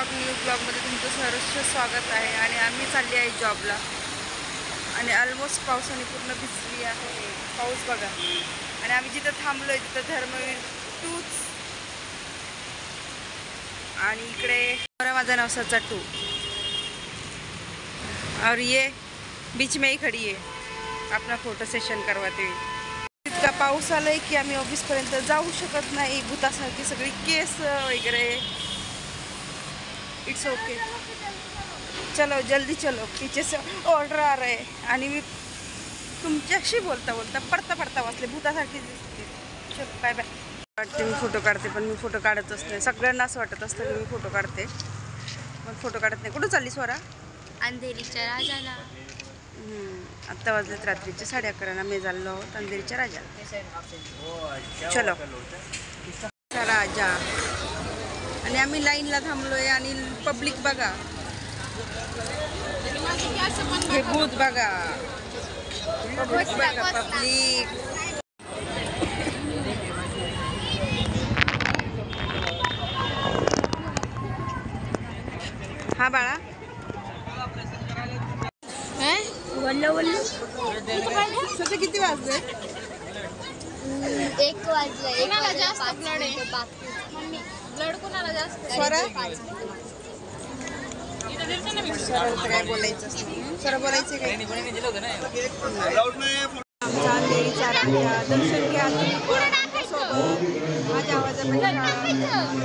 New ब्लॉगमध्ये तुमचं सहर्ष स्वागत आहे. आणि आम्ही चालली आहे जॉबला आणि ऑलमोस्ट पावसाने पूर्ण भिजली आहे. पाऊस बघा. आणि आम्ही जिथं थांबलोय तिथं धर्मवीर टूच आणि इकडे माझा नवसाचा टू और ये बीच में ही खड़ी है, अपना फोटो सेशन करवाते हुए. इतका पाऊस आलाय की आम्ही ऑफिसपर्यंत जाऊ शकत नाही. भूतासारखी सगळी केस वगैरे. इट्स ओके, चलो जल्दी चलो, पीछे से ऑर्डर आ रहे. आणि मी तुमच्याशी बोलता बोलता पडता पडता वाचले. भूतासारखी दिसते. चलो बाय बाय. वाटते मी फोटो काढते पण मी फोटो काढतच नाही. सगळ्यांना असं वाटत असतं की मी फोटो काढते पण फोटो काढत नाही. कुठं चालली स्वरा? अंधेरीच्या राजाला. आत्ता वाजलेत रात्रीचे 11:30. आम्ही चाललो आहोत अंधेरीच्या राजा. चलो राजा. आणि आम्ही लाईनला थांबलोय आणि पब्लिक बघा. हे भूत बघा. पब्लिक बघा. पब्लिक हा बाळा. सध्या किती वाजले? 1 वाजले. कोणाला जास्त ब्लड आहे? ब्लड कोणाला जास्त? स्वरा काय बोलायचं? स्वरा बोलायचं काय? आमचा अंधेरीचा राजा. दर्शन घ्या सोबत. माझ्या आवाजामध्ये दर्शन